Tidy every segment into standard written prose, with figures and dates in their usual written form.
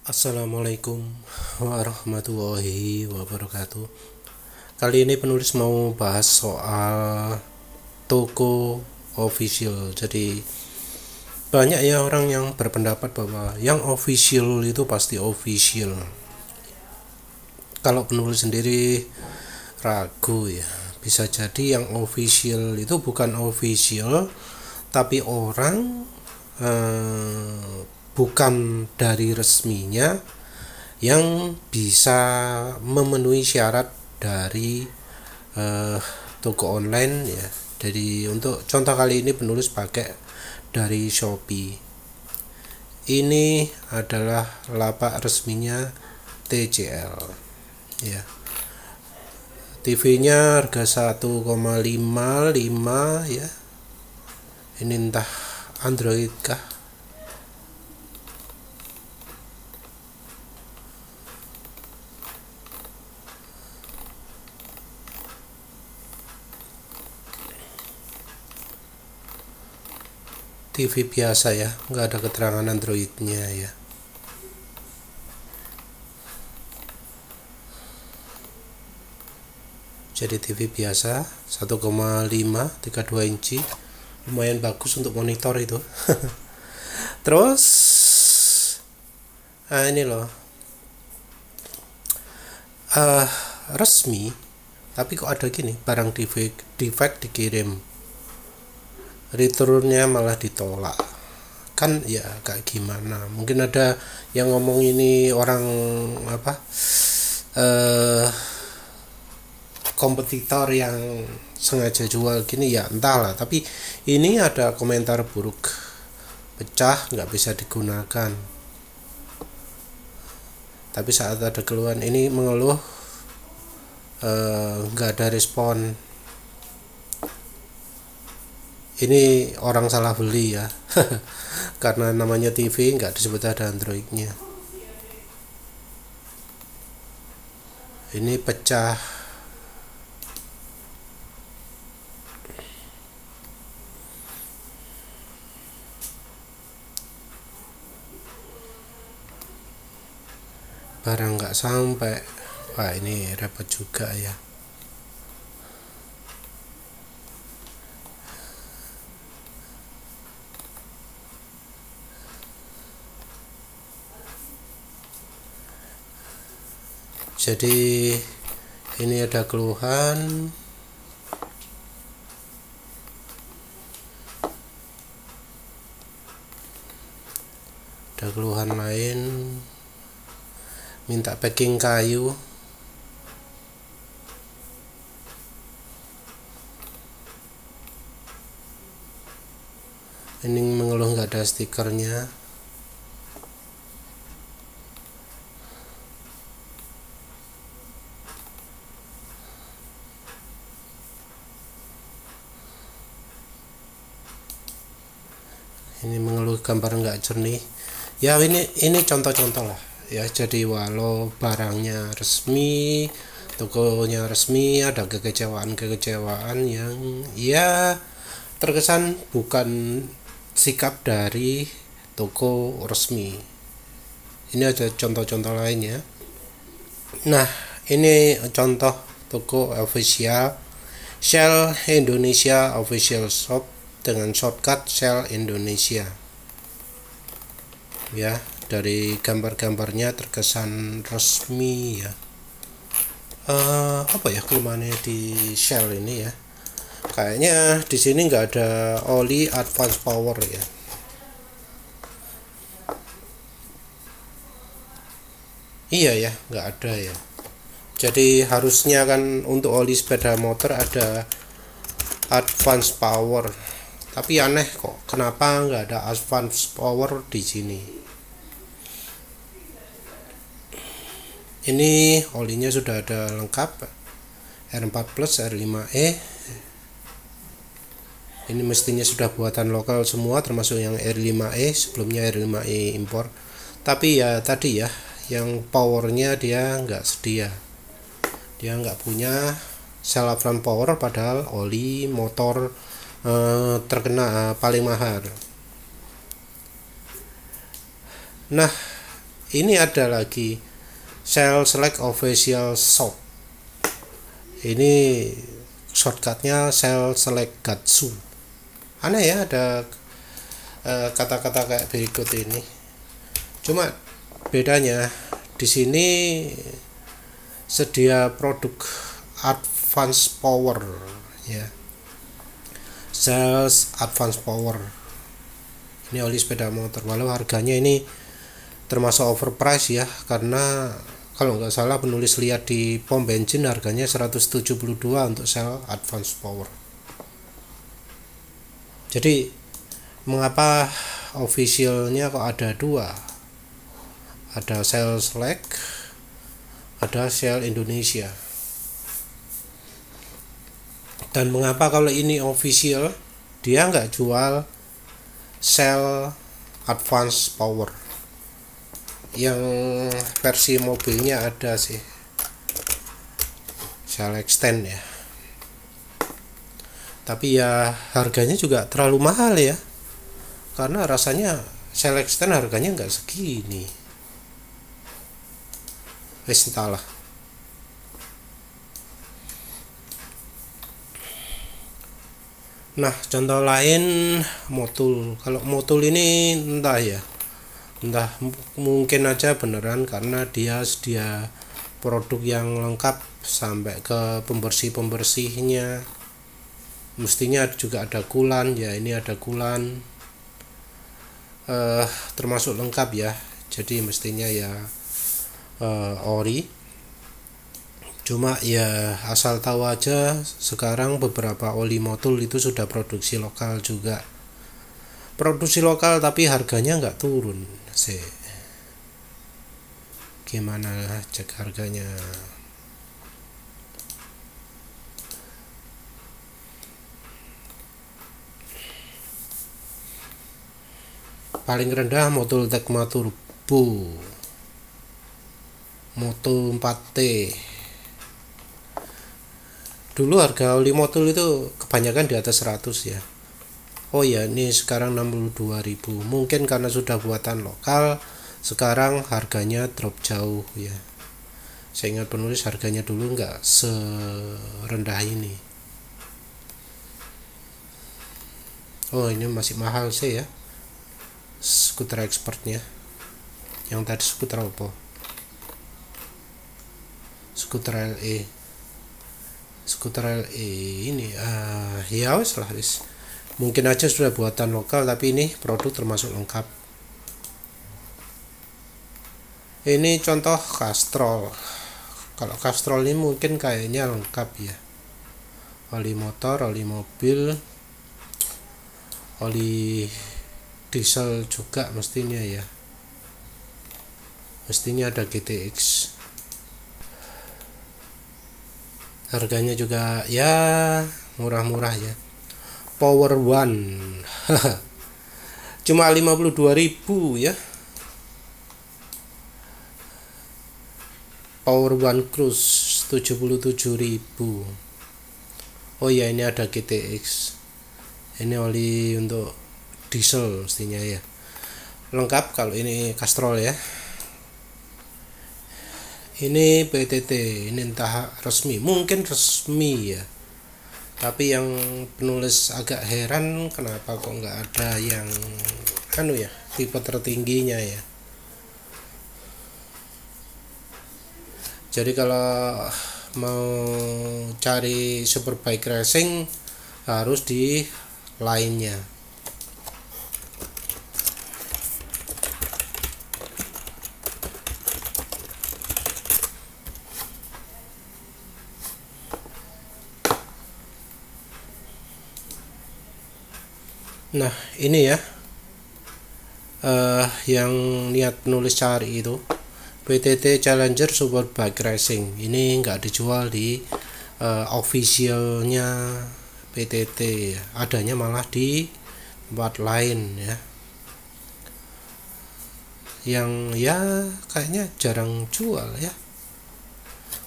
Assalamualaikum warahmatullahi wabarakatuh. Kali ini penulis mau bahas soal toko official. Jadi banyak ya orang yang berpendapat bahwa yang official itu pasti official. Kalau penulis sendiri ragu ya. Bisa jadi yang official itu bukan official, tapi orang bukan dari resminya yang bisa memenuhi syarat dari toko online ya. Jadi untuk contoh kali ini penulis pakai dari Shopee. Ini adalah lapak resminya TCL ya. TV-nya harga 1,55 ya. Ini entah Android kah. TV biasa ya, nggak ada keterangan Androidnya ya. Jadi TV biasa 1,5 32 inci, lumayan bagus untuk monitor itu. Terus ini loh resmi, tapi kok ada gini, barang defect dikirim, returnnya malah ditolak. Kan ya kayak gimana, mungkin ada yang ngomong ini orang kompetitor yang sengaja jual gini ya, entahlah. Tapi ini ada komentar buruk, pecah, nggak bisa digunakan. Tapi saat ada keluhan ini mengeluh, nggak ada respon. Ini orang salah beli ya. Karena namanya TV nggak disebut ada Androidnya. Ini pecah. Barang nggak sampai. Wah, ini repot juga ya. Jadi ini ada keluhan, lain, minta packing kayu. Ini mengeluh nggak ada stikernya. Ini mengeluh gambar nggak jernih ya. Ini contoh-contoh lah ya. Jadi walau barangnya resmi, tokonya resmi, ada kekecewaan yang ya terkesan bukan sikap dari toko resmi. Ini ada contoh-contoh lainnya. Nah, ini contoh toko official Shell Indonesia Official Shop dengan shortcut Shell Indonesia ya. Dari gambar-gambarnya terkesan resmi ya. Apa ya kelemahannya di Shell ini ya? Kayaknya di sini nggak ada oli advance power ya. Iya ya, nggak ada ya. Jadi harusnya kan untuk oli sepeda motor ada advance power. Tapi aneh kok, kenapa nggak ada advance power di sini? Ini olinya sudah ada lengkap, R4 Plus, R5E. Ini mestinya sudah buatan lokal semua, termasuk yang R5E, sebelumnya R5E impor. Tapi ya tadi ya, yang powernya dia nggak sedia. Dia nggak punya sel advance power, padahal oli motor terkena paling mahal. Nah, ini ada lagi Cell Select Official Shop. Ini shortcutnya Cell Select Gatsu. Aneh ya, ada kata-kata kayak berikut ini. Cuma bedanya di sini sedia produk Advance Power ya. Sales Advance Power. Ini oli sepeda motor. Walau harganya ini termasuk overprice ya, karena kalau nggak salah penulis lihat di pom bensin harganya 172 untuk sel Advance Power. Jadi mengapa officialnya kok ada dua, ada Cell Select, ada Shell Indonesia. Dan mengapa kalau ini official dia nggak jual Shell Advance Power? Yang versi mobilnya ada sih, Shell Extend ya, tapi ya harganya juga terlalu mahal ya, karena rasanya Shell Extend harganya nggak segini. Entahlah. Nah, contoh lain Motul. Kalau Motul ini entah ya, entah mungkin aja beneran karena dia sedia produk yang lengkap sampai ke pembersihnya. Mestinya juga ada coolant ya, ini ada coolant termasuk lengkap ya, jadi mestinya ya ori. Cuma ya asal tahu aja, sekarang beberapa oli Motul itu sudah produksi lokal juga. Produksi lokal tapi harganya nggak turun sih. Gimana cek harganya? Paling rendah Motul Tecma Turbo, Motul 4T. Dulu harga oli Motul itu kebanyakan di atas 100 ya. Oh ya, ini sekarang 62.000. Mungkin karena sudah buatan lokal, sekarang harganya drop jauh ya. Saya ingat penulis harganya dulu nggak serendah ini. Oh, ini masih mahal sih ya. Skuter expertnya. Yang tadi skuter apa? Skuter LE. Skuter LE ini ya wes lah wis. Mungkin aja sudah buatan lokal, tapi ini produk termasuk lengkap. Ini contoh Castrol. Kalau Castrol ini mungkin kayaknya lengkap ya. Oli motor, oli mobil, oli diesel juga mestinya ya. Mestinya ada GTX. Harganya juga ya murah-murah ya. Power One cuma 52.000 ya. Power One Cruise 77.000. Oh ya, ini ada GTX. Ini oli untuk diesel mestinya ya. Lengkap kalau ini Castrol ya. Ini PTT, ini entah resmi, mungkin resmi ya. Tapi yang penulis agak heran kenapa kok nggak ada yang ya, tipe tertingginya ya. Jadi kalau mau cari Superbike Racing harus di lainnya. Nah, ini ya yang niat nulis cari itu PTT Challenger Superbike Racing. Ini nggak dijual di officialnya PTT, adanya malah di tempat lain ya, yang ya kayaknya jarang jual ya.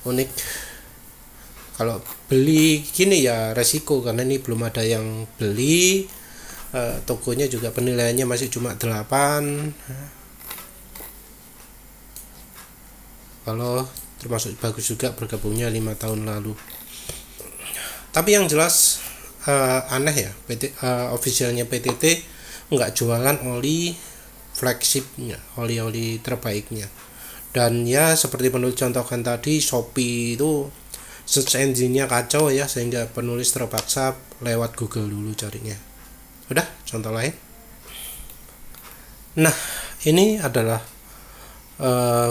Unik. Kalau beli gini ya resiko, karena ini belum ada yang beli. Tokonya juga penilaiannya masih cuma 8. Walau termasuk bagus juga bergabungnya 5 tahun lalu. Tapi yang jelas aneh ya, officialnya PTT nggak jualan oli flagshipnya, oli terbaiknya. Dan ya seperti penulis contohkan tadi, Shopee itu search engine-nya kacau ya, sehingga penulis terpaksa lewat Google dulu carinya. Udah, contoh lain. Nah, ini adalah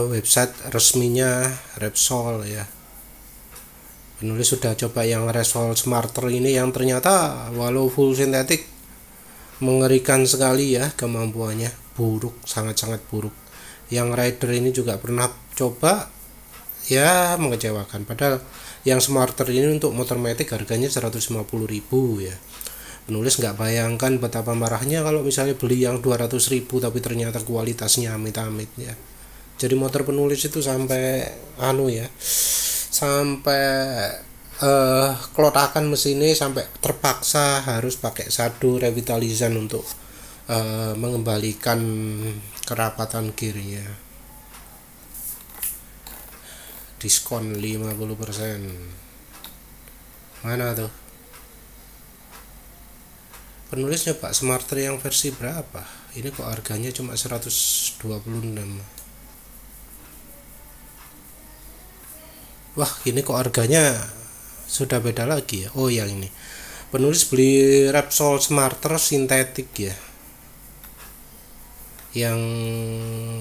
website resminya Repsol ya. Penulis sudah coba yang Repsol Smarter ini, yang ternyata walau full sintetik mengerikan sekali ya kemampuannya, buruk, sangat-sangat buruk. Yang Rider ini juga pernah coba, ya mengecewakan. Padahal yang Smarter ini untuk motor matic harganya 150.000 ya. Penulis nggak bayangkan betapa marahnya kalau misalnya beli yang 200.000 tapi ternyata kualitasnya amit-amit ya. Jadi motor penulis itu sampai sampai kelotakan mesinnya, sampai terpaksa harus pakai sadu revitalizan untuk mengembalikan kerapatan gearnya. Diskon 50%. Mana tuh? Penulis nyoba Smarter yang versi berapa? Ini kok harganya cuma 126. Wah, ini kok harganya sudah beda lagi ya. Oh, yang ini. Penulis beli Repsol Smarter sintetik ya. Yang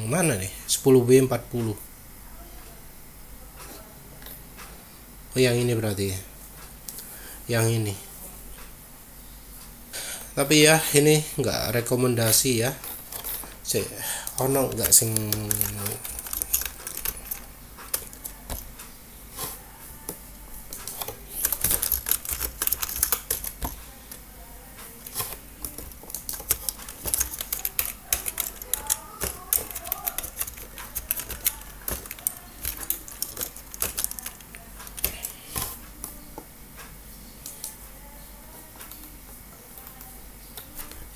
mana nih? 10W40. Oh, yang ini berarti. Yang ini. Tapi ya ini enggak rekomendasi ya. Ono enggak sing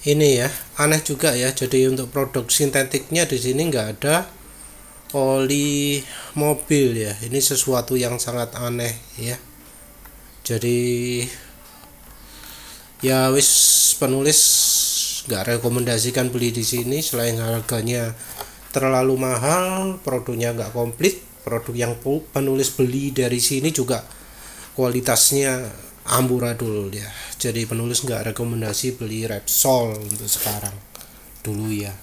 ini ya, aneh juga ya. Jadi untuk produk sintetiknya di sini nggak ada oli mobil ya. Ini sesuatu yang sangat aneh ya. Jadi ya wis, penulis nggak rekomendasikan beli di sini. Selain harganya terlalu mahal, produknya nggak komplit. Produk yang penulis beli dari sini juga kualitasnya amburadul ya. Jadi penulis nggak rekomendasi beli Repsol untuk sekarang dulu ya.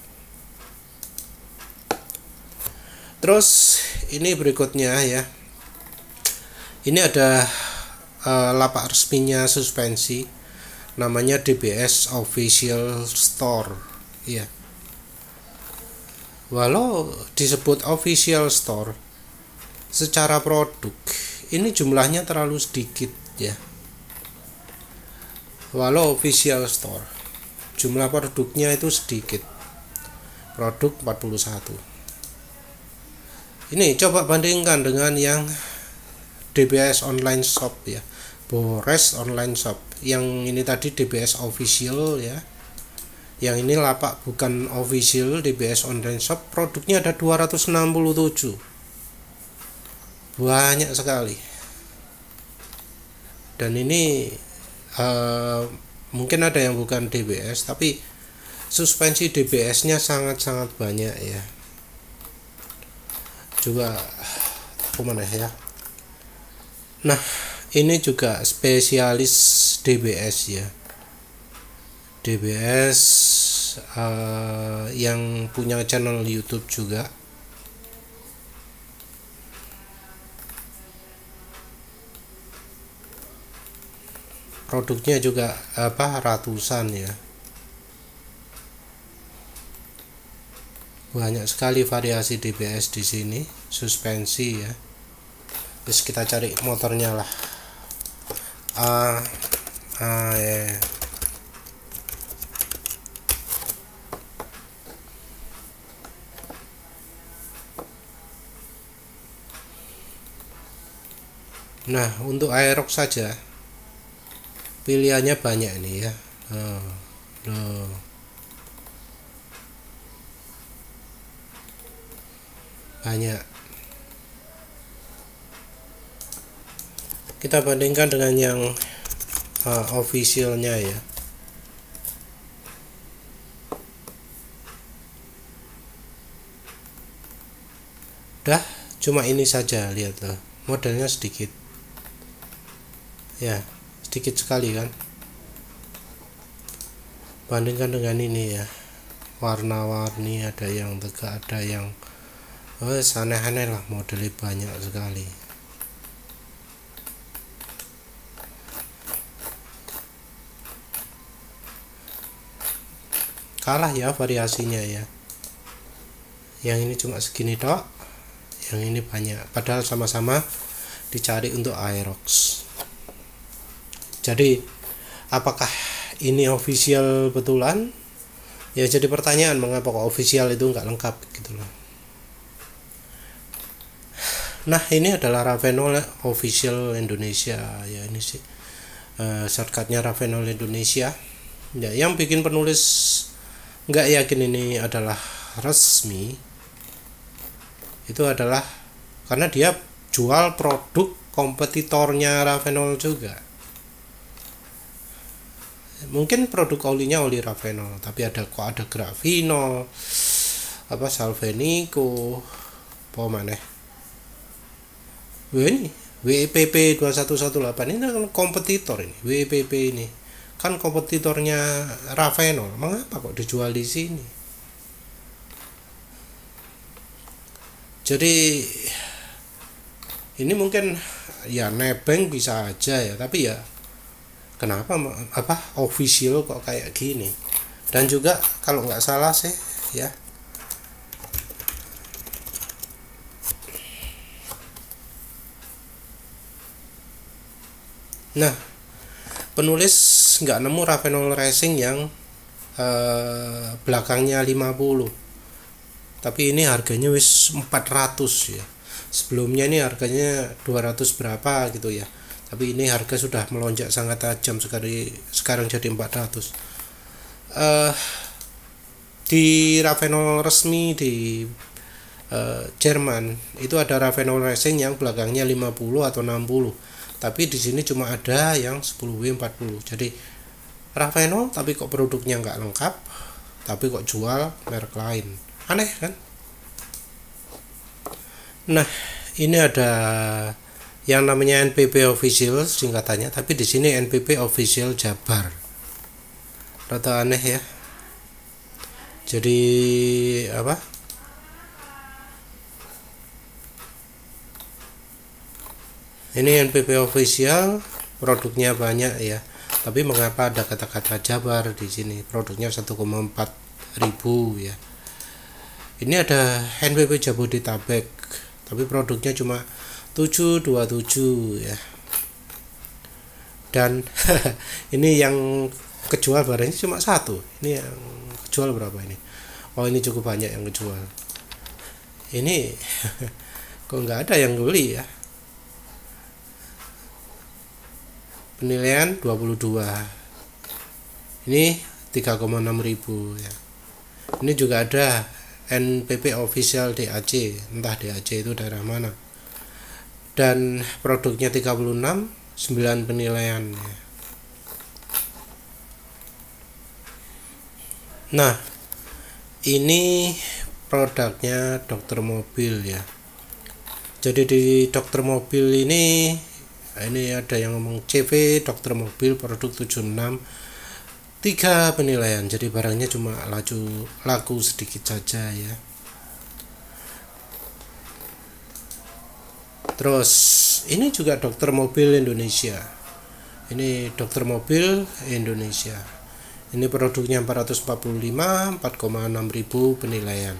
Terus ini berikutnya ya, ini ada lapak resminya suspensi, namanya DBS Official Store ya. Walau disebut official store, secara produk ini jumlahnya terlalu sedikit ya. Walau official store, jumlah produknya itu sedikit. Produk 41. Ini coba bandingkan dengan yang DBS online shop ya, Bores online shop. Yang ini tadi DBS official ya. Yang ini lapak bukan official, DBS online shop. Produknya ada 267. Banyak sekali. Dan ini mungkin ada yang bukan DBS, tapi suspensi DBS-nya sangat-sangat banyak ya. Juga mana ya. Nah, ini juga spesialis DBS ya. DBS yang punya channel YouTube juga. Produknya juga ratusan ya. Banyak sekali variasi DBS di sini, suspensi ya. Terus kita cari motornya lah. Ya. Nah, untuk Aerox saja pilihannya banyak nih ya. Banyak. Kita bandingkan dengan yang officialnya ya. Udah cuma ini saja, lihat loh, modelnya sedikit ya, sedikit sekali kan, bandingkan dengan ini ya, warna-warni, ada yang tegak, ada yang aneh-aneh lah, modelnya banyak sekali. Kalah ya variasinya ya, yang ini cuma segini tok, yang ini banyak, padahal sama-sama dicari untuk Aerox. Jadi apakah ini official betulan? Ya jadi pertanyaan, mengapa kok official itu nggak lengkap gitu loh. Nah ini adalah Ravenol official Indonesia ya, ini sih shortcutnya Ravenol Indonesia ya. Yang bikin penulis nggak yakin ini adalah resmi itu adalah karena dia jual produk kompetitornya Ravenol juga. Mungkin produk olinya oli Ravenol, tapi ada Gravinol, Salvenico, apa maneh, ini WPP 2118 ini kan kompetitor, ini WPP ini kan kompetitornya Ravenol. Mengapa kok dijual di sini? Jadi ini mungkin ya nebeng bisa aja ya, tapi ya kenapa official kok kayak gini. Dan juga kalau nggak salah sih ya, nah penulis nggak nemu Ravenol Racing yang belakangnya 50, tapi ini harganya wis 400 ya. Sebelumnya ini harganya 200 berapa gitu ya, tapi ini harga sudah melonjak sangat tajam sekali, sekarang jadi 400. Di Ravenol resmi di Jerman itu ada Ravenol Racing yang belakangnya 50 atau 60, tapi di sini cuma ada yang 10W40. Jadi Ravenol tapi kok produknya nggak lengkap, tapi kok jual merek lain, aneh kan. Nah ini ada yang namanya NPP official singkatannya, tapi di sini NPP official Jabar, rada aneh ya. Jadi ini NPP official, produknya banyak ya, tapi mengapa ada kata-kata Jabar di sini? Produknya 1,4 ribu ya. Ini ada NPP Jabodetabek, tapi produknya cuma 727 ya. Dan ini yang kejual barangnya cuma satu. Ini yang kejual berapa ini? Oh ini cukup banyak yang kejual. Ini kok nggak ada yang beli ya. Penilaian 22, ini 3,6 ribu ya. Ini juga ada NPP official DAC, entah DAC itu daerah mana, dan produknya 36, 9 penilaian ya. Nah ini produknya Dokter Mobil ya. Jadi di Dokter Mobil ini ada yang ngomong CV Dokter Mobil produk 76, 3 penilaian, jadi barangnya cuma laku sedikit saja ya. Terus ini juga Dokter Mobil Indonesia, ini Dokter Mobil Indonesia, ini produknya 445, 4,6 ribu penilaian.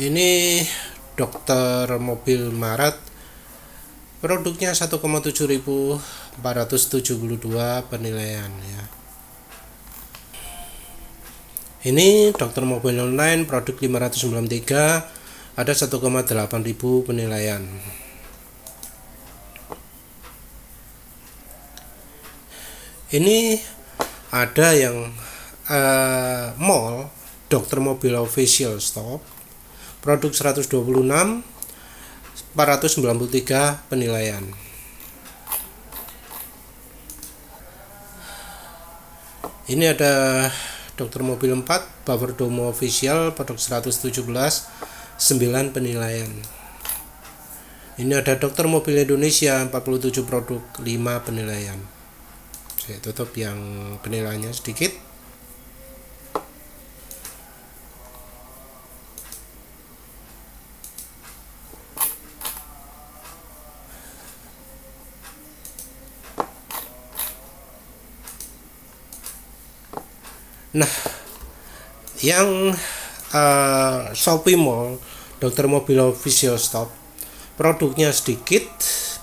Ini Dokter Mobil Maret, produknya 1,7 ribu, 472 penilaian ya. Ini Dokter Mobil Online, produk 593, ada 1,8 ribu penilaian. Ini ada yang mall Dokter Mobil Official Shop, produk 126, 493 penilaian. Ini ada Dokter Mobil 4 Buffer Dome Official, produk 117, 9 penilaian. Ini ada Dokter Mobil Indonesia 47 produk, 5 penilaian. Saya tutup yang penilaiannya sedikit. Nah, yang Shopee Mall Dokter Mobil Official Shop, produknya sedikit,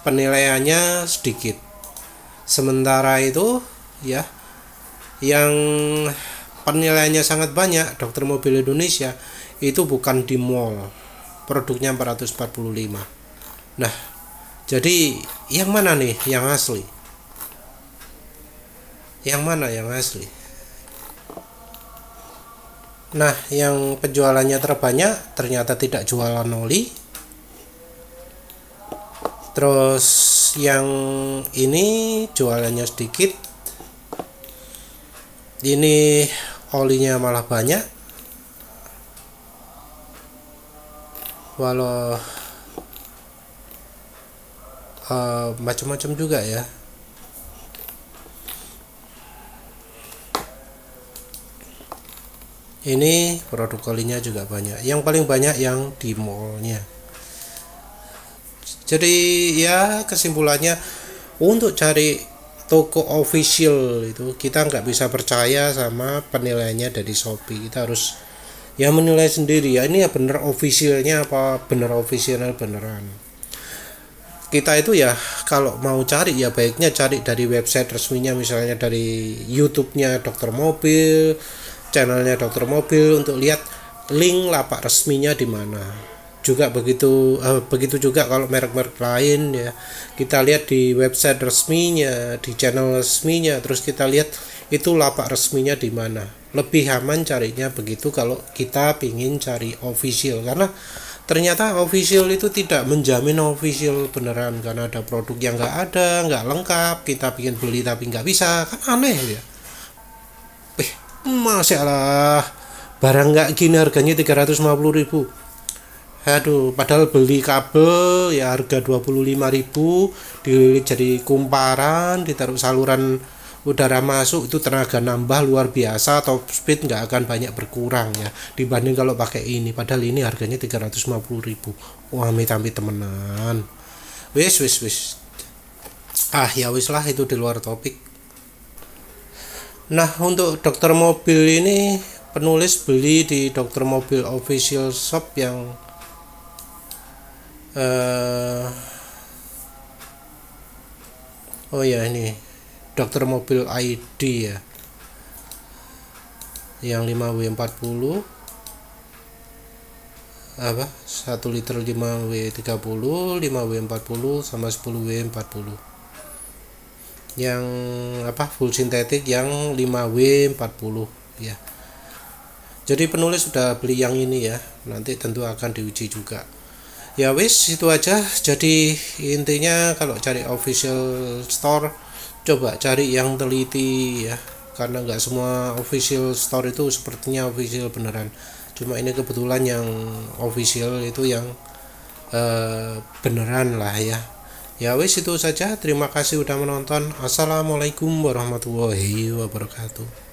penilaiannya sedikit. Sementara itu ya, yang penilaiannya sangat banyak Dokter Mobil Indonesia itu bukan di mall, produknya 445. Nah, jadi yang mana nih yang asli? Yang mana yang asli? Nah, yang penjualannya terbanyak ternyata tidak jualan oli. Terus yang ini jualannya sedikit. Ini olinya malah banyak. Walau macam-macam juga ya. Ini produk olinya juga banyak. Yang paling banyak yang di mallnya. Jadi ya kesimpulannya, untuk cari toko official itu kita nggak bisa percaya sama penilaiannya dari Shopee. Kita harus ya menilai sendiri ya, ini ya bener officialnya apa bener official beneran. Kita itu ya kalau mau cari ya baiknya cari dari website resminya, misalnya dari YouTube-nya Dokter Mobil, channelnya Dokter Mobil, untuk lihat link lapak resminya di mana. Juga begitu juga kalau merek-merek lain ya, kita lihat di website resminya, di channel resminya, terus kita lihat itu lapak resminya di mana. Lebih aman carinya begitu kalau kita pingin cari official, karena ternyata official itu tidak menjamin official beneran, karena ada produk yang nggak lengkap, kita pingin beli tapi nggak bisa, kan aneh ya. Masalah barang nggak gini harganya 350.000. Aduh, padahal beli kabel ya harga 25.000, dililit jadi kumparan, ditaruh saluran udara masuk, itu tenaga nambah luar biasa, top speed nggak akan banyak berkurang ya dibanding kalau pakai ini. Padahal ini harganya 350.000. Wah, amit-amit temenan. Wis. Ya wis lah, itu di luar topik. Nah, untuk Dokter Mobil ini penulis beli di Dokter Mobil Official Shop yang oh ya, ini Dokter Mobil ID ya, yang 5W40 apa 1 liter 5W30, 5W40 sama 10W40. Yang full sintetik yang 5W40 ya. Jadi penulis sudah beli yang ini ya, nanti tentu akan diuji juga. Ya wis, itu aja. Jadi intinya kalau cari official store, coba cari yang teliti ya, karena nggak semua official store itu sepertinya official beneran. Cuma ini kebetulan yang official itu yang beneran lah ya. Ya wis, itu saja. Terima kasih udah menonton. Assalamualaikum warahmatullahi wabarakatuh.